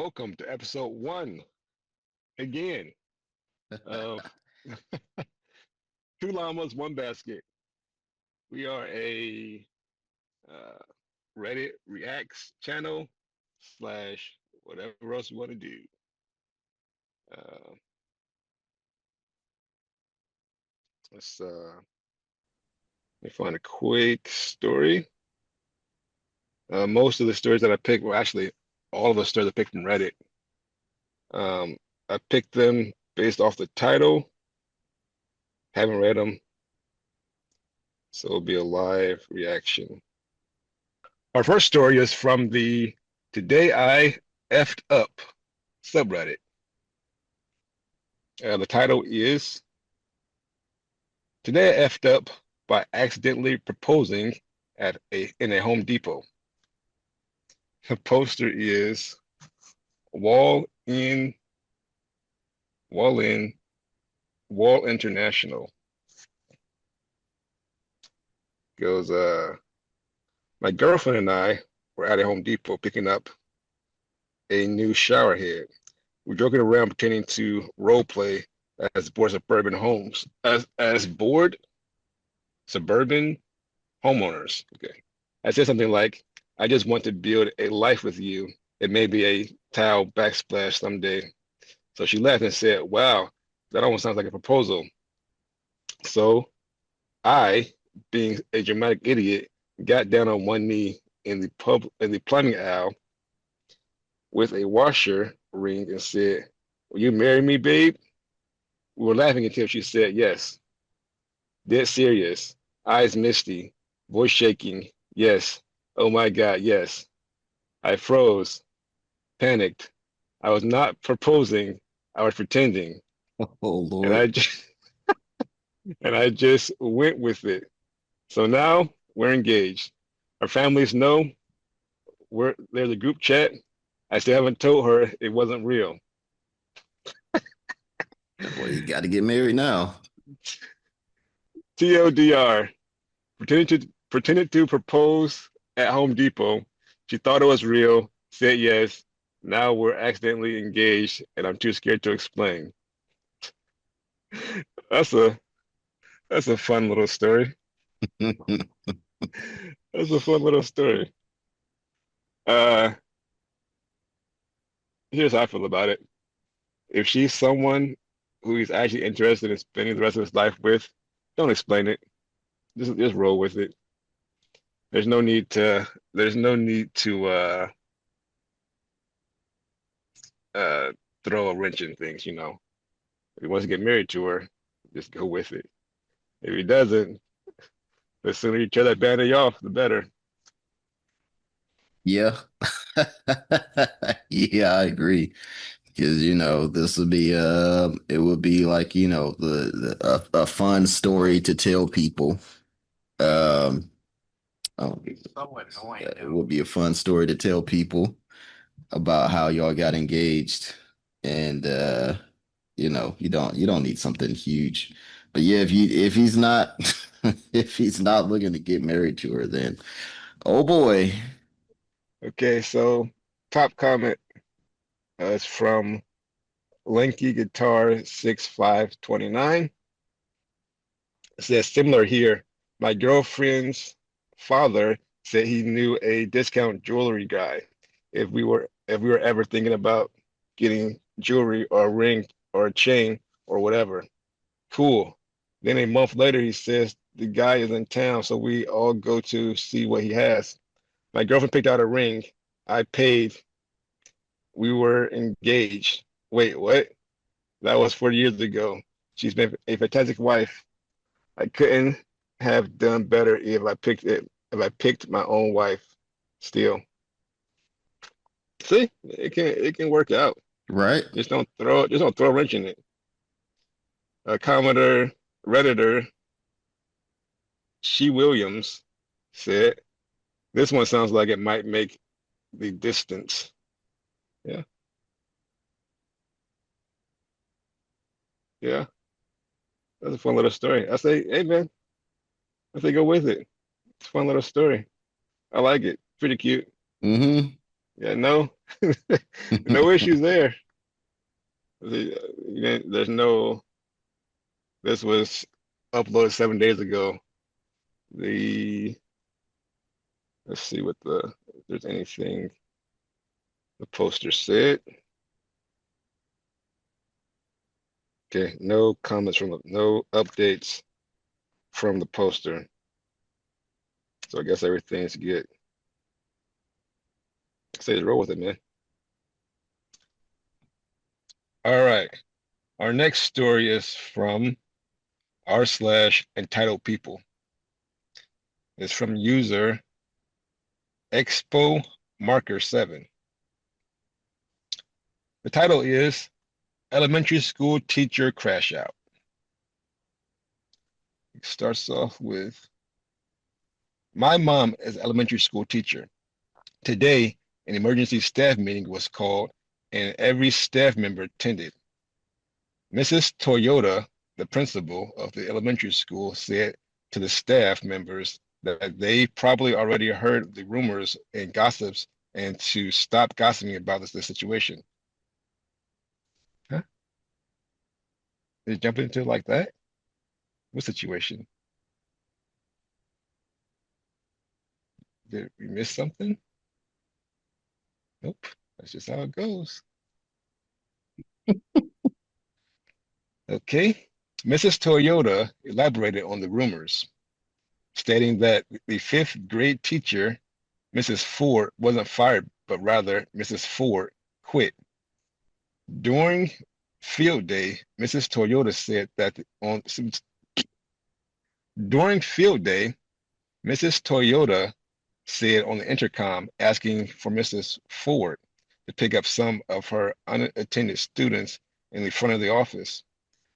welcome to episode one again of 2Llamas1Basket. We are a uh, Reddit Reacts channel slash whatever else we want to do. Uh, let me find a quick story. Most of the stories that I picked were actually all of the stories I picked from Reddit. Um, I picked them based off the title. Haven't read them, so it'll be a live reaction. Our first story is from the Today I Effed Up subreddit. The title is Today I Effed Up by Accidentally Proposing in a Home Depot. The poster is Wall in Wall in Wall International. Goes my girlfriend and I were at a Home Depot picking up a new shower head. We're joking around pretending to role play as bored suburban homes as bored suburban homeowners. Okay. I said something like, I just want to build a life with you. It may be a towel backsplash someday. So she laughed and said, wow, that almost sounds like a proposal. So I, being a dramatic idiot, got down on one knee in the plumbing aisle with a washer ring and said, will you marry me, babe? We were laughing until she said yes. Dead serious, eyes misty, voice shaking. Yes. Oh my God, yes. I froze, panicked. I was not proposing, I was pretending. Oh And Lord. I just and I just went with it. So now we're engaged. Our families know there's a group chat. I still haven't told her it wasn't real. Well, you got to get married now. TLDR, pretended to propose at Home Depot. She thought it was real, said yes. Now we're accidentally engaged, and I'm too scared to explain. That's a that's a fun little story. That's a fun little story. Uh, Here's how I feel about it. If she's someone who he's actually interested in spending the rest of his life with, don't explain it. Just roll with it. There's no need to uh throw a wrench in things. If he wants to get married to her, just go with it. If he doesn't, the sooner you tear that band-aid off, the better. Yeah. Yeah, I agree. Because this would be it would be like, a fun story to tell people. Um oh, it would be a fun story to tell people about how y'all got engaged. And you don't need something huge. But yeah, if he's not if he's not looking to get married to her, then oh boy. Okay, so top comment is from Lanky Guitar 6529. It says similar here. My girlfriend's father said he knew a discount jewelry guy. If we were ever thinking about getting jewelry or a ring or a chain or whatever. Cool. Then a month later he says the guy is in town, so we all go to see what he has. My girlfriend picked out a ring. I paid. We were engaged. Wait, what? That was 4 years ago. She's been a fantastic wife. I couldn't have done better if I picked my own wife still. See, it can work out. Right? Just don't throw a wrench in it. Commodore Redditor She Williams said, this one sounds like it might make the distance. Yeah, yeah. That's a fun little story. I say, hey man, I say go with it. It's a fun little story. I like it. Pretty cute. Mm-hmm. Yeah, no, no issues there. There's no. This was uploaded 7 days ago. The Let's see what the if there's anything the poster said. Okay, no comments no updates from the poster. So I guess everything's good. Say roll with it, man. All right. Our next story is from r/entitled people. It's from user Expo Marker 7. The title is Elementary School Teacher Crash Out. It starts off with my mom is an elementary school teacher. Today, an emergency staff meeting was called and every staff member attended. Mrs. Toyota, the principal of the elementary school, said to the staff members that they probably already heard the rumors and gossips and to stop gossiping about this situation. Huh? They jump into it like that? What situation? Did we miss something? Nope. That's just how it goes. Okay. Mrs. Toyota elaborated on the rumors, stating that the fifth grade teacher, Mrs. Ford, wasn't fired, but rather Mrs. Ford quit. During field day, Mrs. Toyota said that on during field day, Mrs. Toyota said on the intercom, asking for Mrs. Ford to pick up some of her unattended students in the front of the office.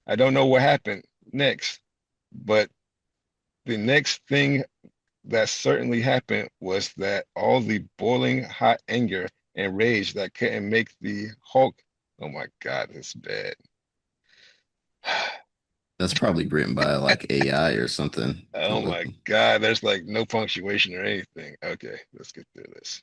I don't know what happened next, but the next thing that certainly happened was that all the boiling hot anger and rage that couldn't make the Hulk. Oh my God, it's bad. That's probably written by like AI or something. Oh my God, there's like no punctuation or anything. Okay, let's get through this.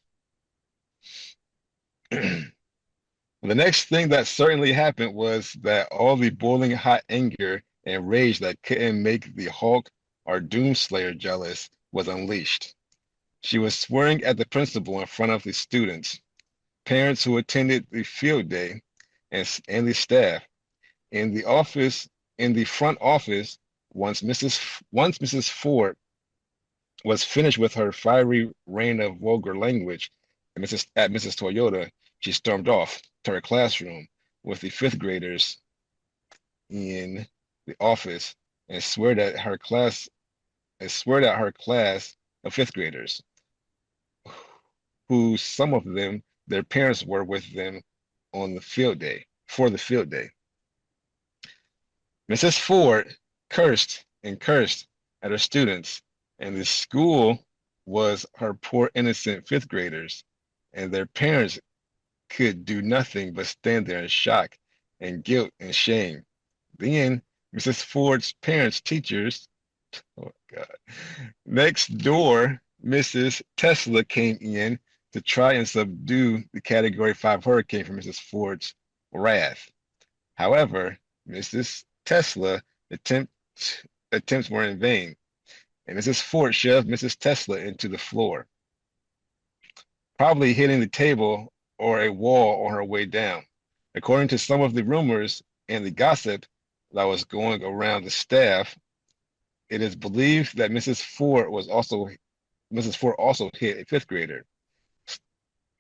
The next thing that certainly happened was that all the boiling hot anger and rage that couldn't make the Hulk or Doomslayer jealous was unleashed. She was swearing at the principal in front of the students, parents who attended the field day, and the staff. In the office, in the front office, once Mrs. Ford was finished with her fiery rain of vulgar language at Mrs. Toyota, she stormed off to her classroom with the fifth graders in the office and swear at her class of fifth graders, who some of them, their parents were with them on the field day, for the field day. Mrs. Ford cursed and cursed at her students, and the school was her poor innocent fifth graders, and their parents could do nothing but stand there in shock and guilt and shame. Then Mrs. Ford's parents, teachers, oh God, next door, Mrs. Tesla came in to try and subdue the Category 5 hurricane from Mrs. Ford's wrath. However, Mrs. Tesla attempt, attempts were in vain, and Mrs. Ford shoved Mrs. Tesla into the floor, probably hitting the table or a wall on her way down. According to some of the rumors and the gossip that was going around the staff, it is believed that Mrs. Ford also hit a fifth grader,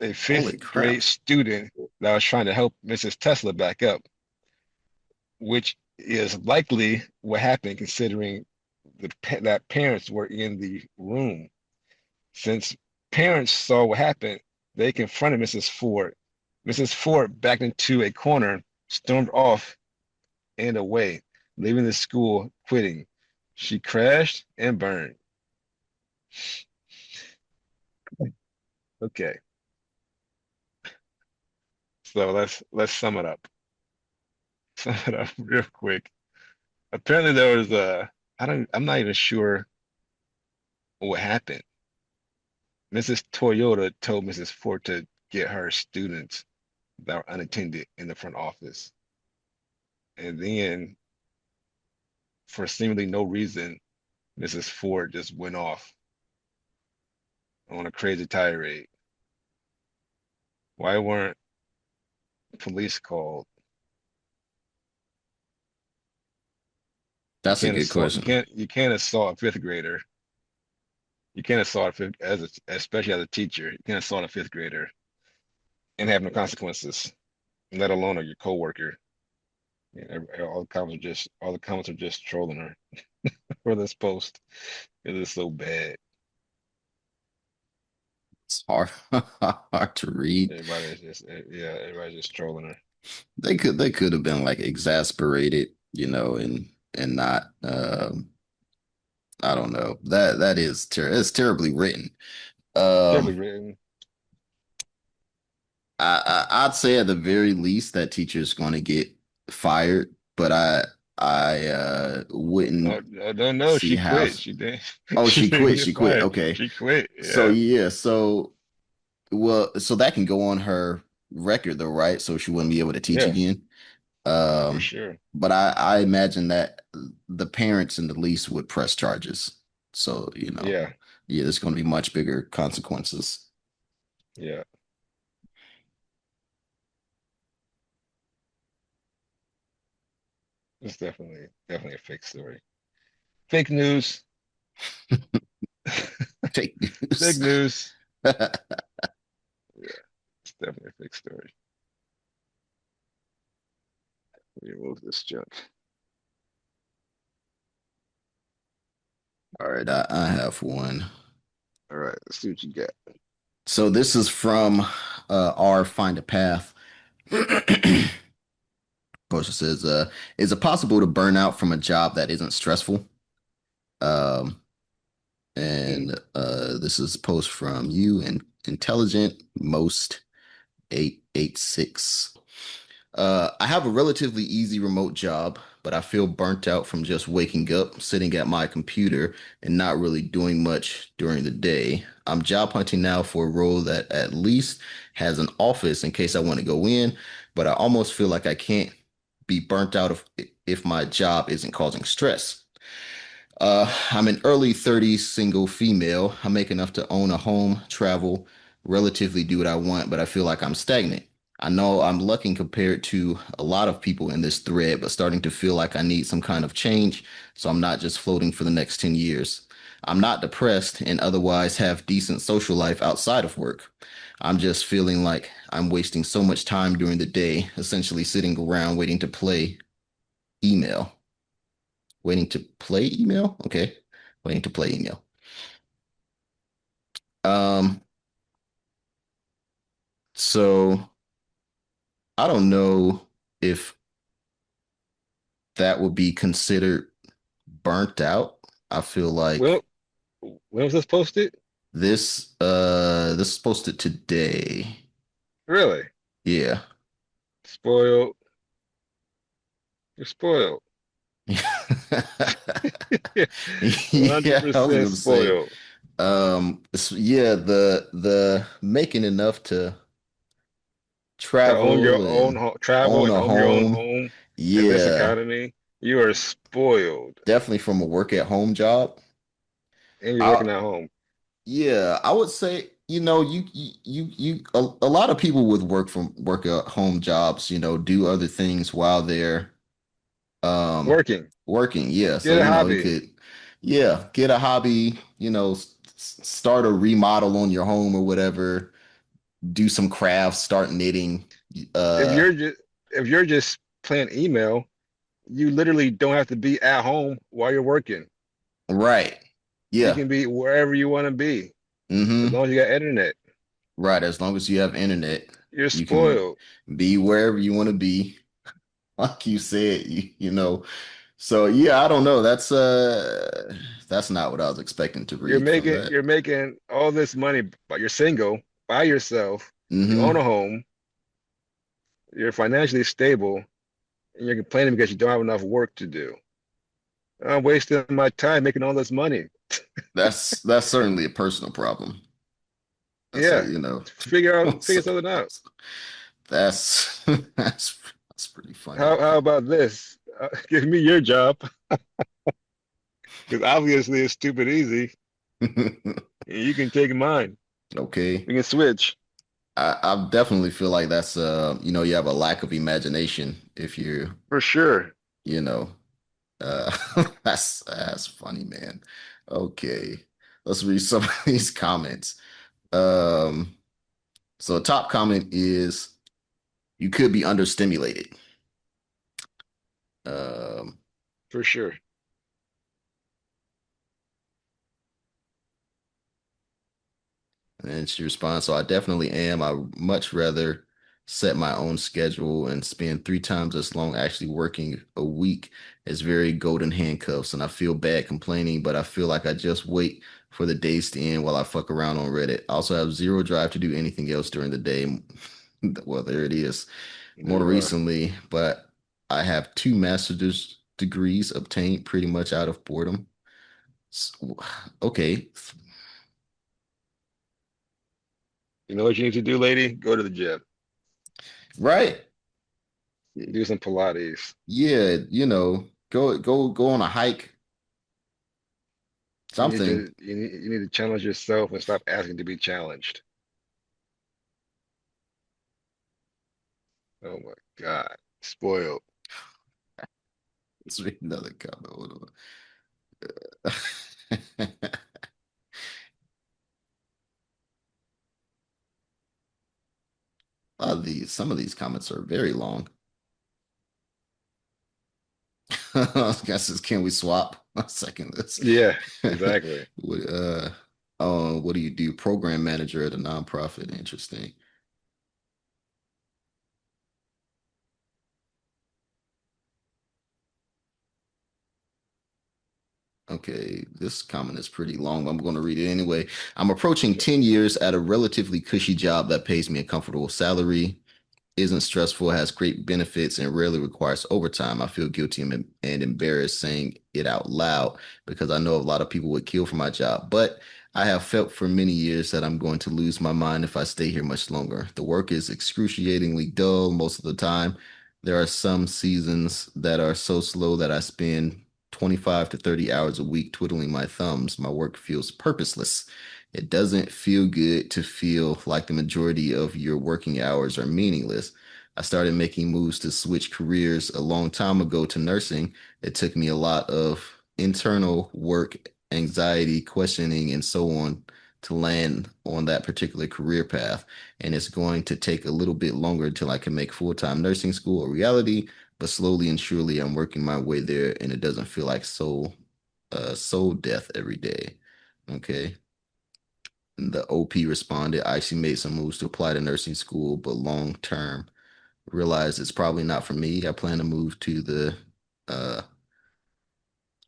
a fifth Holy crap. grade student that was trying to help Mrs. Tesla back up, which is likely what happened considering that parents were in the room. Since parents saw what happened, they confronted Mrs. Ford. Mrs. Ford backed into a corner, stormed off and away, leaving the school, quitting. She crashed and burned. Okay, so let's sum it up. Sum it up real quick. Apparently there was I'm not even sure what happened. Mrs. Toyota told Mrs. Ford to get her students that were unattended in the front office. And then, for seemingly no reason, Mrs. Ford just went off on a crazy tirade. Why weren't police called? You That's a can't good assault. question. You can't assault a fifth grader. You can't assault a fifth, especially as a teacher. You can't assault a fifth grader and have no consequences, let alone your coworker. All the comments are just trolling her for this post. It is so bad. It's hard hard to read. Everybody's just trolling her. They could have been like exasperated, and not I don't know. That is it's terribly written. Terribly Um written. I'd say at the very least that teacher's going to get fired, but I wouldn't No, no, see she how. quit. She did. Oh, She she didn't quit. get She quit. fired. Okay. She quit. So Yeah, yeah, so that can go on her record though, right? So she wouldn't be able to teach yeah, again. for Um, sure. but I imagine that the parents in the lease would press charges. So, Yeah, yeah, there's going to be much bigger consequences. yeah. It's definitely a fake story. Fake news. Fake Fake news. news. Yeah, it's definitely a fake story. Remove this junk. All right, I have one. All right, let's see what you got. So this is from our Find a Path. Poster says, is it possible to burn out from a job that isn't stressful? Um, Mm. and this is a post from you and Intelligent Most 886. I have a relatively easy remote job, but I feel burnt out from just waking up, sitting at my computer, and not really doing much during the day. I'm job hunting now for a role that at least has an office in case I want to go in, but I almost feel like I can't be burnt out if my job isn't causing stress. I'm an early 30s single female. I make enough to own a home, travel, relatively do what I want, but I feel like I'm stagnant. I know I'm lucky compared to a lot of people in this thread, but starting to feel like I need some kind of change, so I'm not just floating for the next 10 years. I'm not depressed and otherwise have decent social life outside of work. I'm just feeling like I'm wasting so much time during the day, essentially sitting around email. Waiting to play email? Okay. Waiting to play email. Um, so I don't know if that would be considered burnt out. I feel like Well, when was this posted? this is posted today. Really? Yeah. Spoiled. You're spoiled. Yeah, I was 100% gonna say, spoiled. yeah, the making enough to To own your travel own and home, travel own and a own your own home. home in this Yeah, economy, you are spoiled. definitely from a work at home job. And you're I working at home. Yeah, I would say, a lot of people with work at home jobs, do other things while they're um Working. working. Yeah, so Get a you hobby. could, yeah, get a hobby, start a remodel on your home or whatever, do some crafts, start knitting. If Uh, you're just if you're just playing email, you literally don't have to be at home while you're working. right. You Yeah. can be wherever you want to be as Mm-hmm. long as you got internet. Right. As long as you have internet, You're you can spoiled. be wherever you want to be. Like you said, So yeah, I don't know. That's not what I was expecting to read from that. You're making all this money, but you're single by yourself. You own Hmm. a home. You're financially stable, and you're complaining because you don't have enough work to do. I'm wasting my time making all this money. That's certainly a personal problem. That's a, Yeah, figure something out. that's that's pretty funny. How about this? Give me your job because obviously it's stupid easy. You can take mine. Okay. We can switch I definitely feel like that's you have a lack of imagination if you're, for sure. you know, that's funny, man. Okay. Let's read some of these comments. Um, so a top comment is you could be understimulated. Um, For sure. And she responds, so I definitely am. I much rather set my own schedule and spend 3 times as long actually working a week as very golden handcuffs. And I feel bad complaining, but I feel like I just wait for the days to end while I fuck around on Reddit. I also have zero drive to do anything else during the day. Well, there it is. There More you are. recently, but I have 2 master's degrees obtained pretty much out of boredom. Okay, You know what you need to do, lady? Go to the gym. right. Do some Pilates. Yeah, go on a hike, something. You need to challenge yourself and stop asking to be challenged. Oh my God. Spoiled. Let's read another comment. Hold on. Some of these comments are very long. I guess it's, can we swap? A second. This. Yeah, exactly. What do you do? Program manager at a nonprofit. Interesting. Okay, this comment is pretty long. I'm going to read it anyway. I'm approaching Okay. 10 years at a relatively cushy job that pays me a comfortable salary, isn't stressful, has great benefits, and rarely requires overtime. I feel guilty and embarrassed saying it out loud because I know a lot of people would kill for my job. But I have felt for many years that I'm going to lose my mind if I stay here much longer. The work is excruciatingly dull most of the time. There are some seasons that are so slow that I spend 25 to 30 hours a week twiddling my thumbs. My work feels purposeless. It doesn't feel good to feel like the majority of your working hours are meaningless. I started making moves to switch careers a long time ago to nursing. It took me a lot of internal work, anxiety, questioning, and so on to land on that particular career path. And it's going to take a little bit longer until I can make full-time nursing school a reality, but slowly and surely I'm working my way there, and it doesn't feel like soul death every day. Okay. The OP responded, I actually made some moves to apply to nursing school, but long term, realized it's probably not for me. I plan to move to the uh,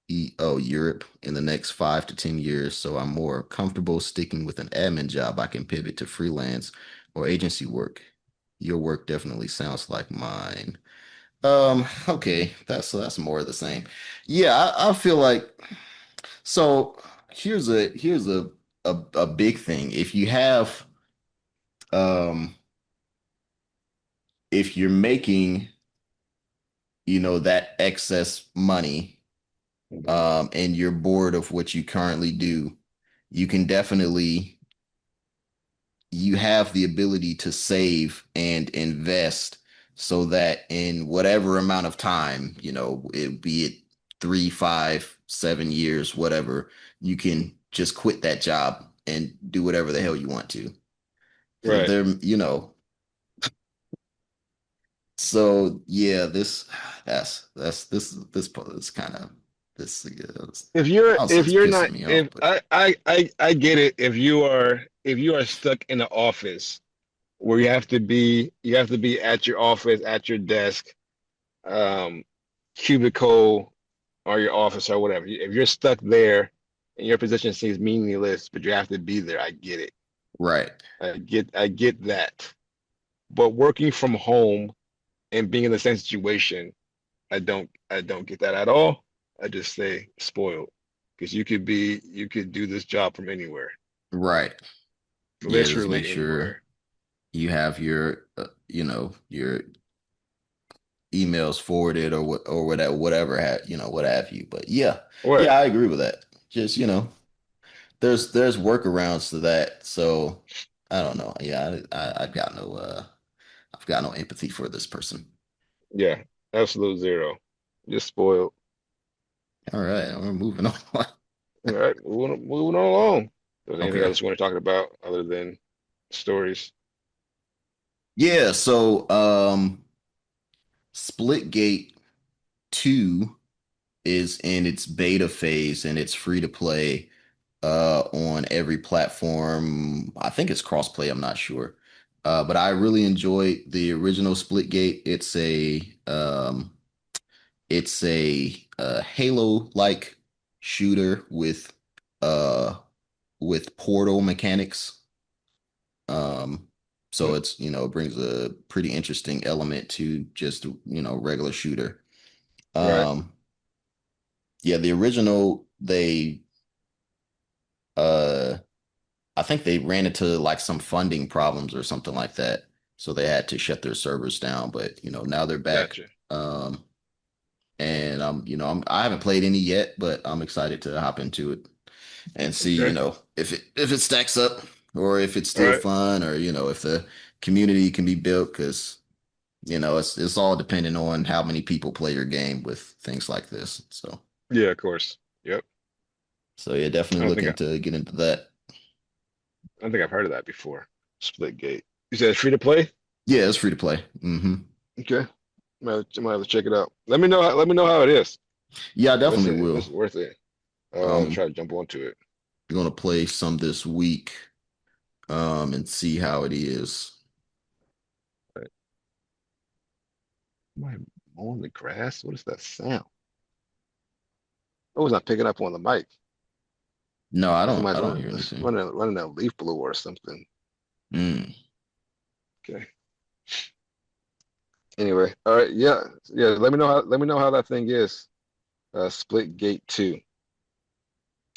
Europe in the next 5 to 10 years, so I'm more comfortable sticking with an admin job. I can pivot to freelance or agency work. Your work definitely sounds like mine. Okay, that's more of the same. Yeah, I feel like so. Here's a big thing. Um if you're making, that excess money, Mhm. and you're bored of what you currently do, you can definitely, you have the ability to save and invest so that in whatever amount of time, it be it 3, 5, 7 years, whatever, you can just quit that job and do whatever the hell you want to. So Right. there, so yeah, this part is kind of this. I don't say If it's you're pissing not me off, if but I get it if you are stuck in an office where you have to be at your office at your desk um cubicle or your office or whatever. If you're stuck there and your position seems meaningless, but you have to be there, I get it. right, I get that. But working from home and being in the same situation, I don't get that at all. I just say spoiled because you could do this job from anywhere. right. Yeah, just make Literally sure anywhere. you have your your emails forwarded or what or whatever what have you. But yeah, What? yeah, I agree with that. Just there's workarounds to that. So I don't know. Yeah, I've got no empathy for this person. Yeah, absolute zero. Just spoiled. All right, we're moving on. All right, moving on along. Is there anything Okay. else you want to talk about other than stories? Yeah, so Splitgate 2 is in its beta phase and it's free to play on every platform. I think it's crossplay, I'm not sure. But I really enjoyed the original Splitgate. It's a Halo-like shooter uh with portal mechanics. Um, so Hmm, it brings a pretty interesting element to just, regular shooter. right, Um, yeah, the original, uh, I think they ran into like some funding problems or something like that. So they had to shut their servers down, but now they're back. gotcha. And I haven't played any yet, but I'm excited to hop into it and see, Okay, if it stacks up or if it's all still right. fun or if the community can be built because it's all dependent on how many people play your game with things like this. Yeah, of course. Yep. So yeah, I definitely don't think I, looking to get into that. I don't think I've heard of that before. Split Gate. You said it's free to play? Yeah, it's free to play. Okay. Might have to check it out. Let me know how it is. Yeah, I definitely Listen, if will. it's worth it. Um, Try to jump onto it. gonna play some this week, and see how it is. Right. Am I mowing the grass? What is that sound? Oh, it's not picking up on the mic. No, I Like don't. somebody's I don't hear anything. running a leaf blower or something. Mm. Okay. Anyway, all right. Yeah, yeah. Let me know how that thing is. Split Gate 2.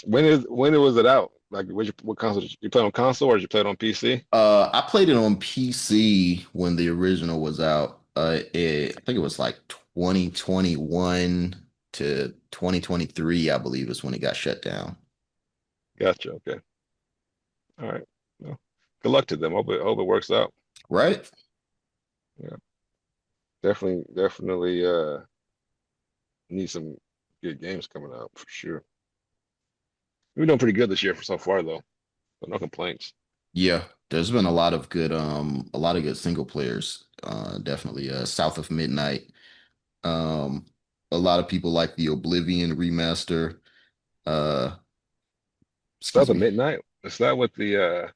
When was it out? Like, what console did you play on console or did you play it on PC? I played it on PC when the original was out. I think it was like 2021 to 2023, I believe, is when it got shut down. Gotcha. Okay. All right. Well, good luck to them. Hope it works out. Right? Yeah, definitely need some good games coming out for sure. We're doing pretty good this year for so far though, but no complaints. Yeah. There's been a lot of good single players. Definitely. South of Midnight. Um, a lot of people like the Oblivion remaster. Uh, Start excuse the me. midnight. Is that with the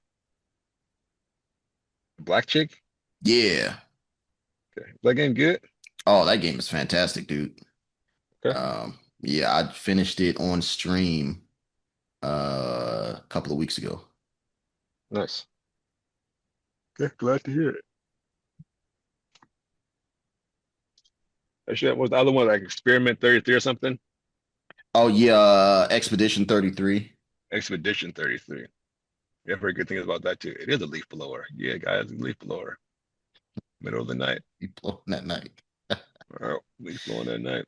black chick? Yeah. Okay. Is that game good? Oh, that game is fantastic, dude. Okay. Yeah, I finished it on stream a couple of weeks ago. Nice. Okay. Glad to hear it. Actually, what was the other one like Experiment 33 or something? Oh yeah, Expedition 33. Expedition 33. Yeah, I've heard good things about that too. It is a leaf blower. Yeah, guys, a leaf blower. Middle of the night. You blowing that night. All right, leaf blowing that night.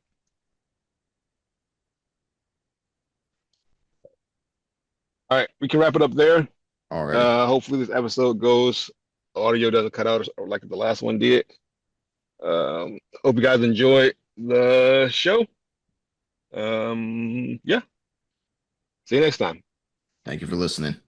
All right, we can wrap it up there. Alrighty. Hopefully this episode goes, audio doesn't cut out or like the last one did. Hope you guys enjoyed the show. Yeah, see you next time. Thank you for listening.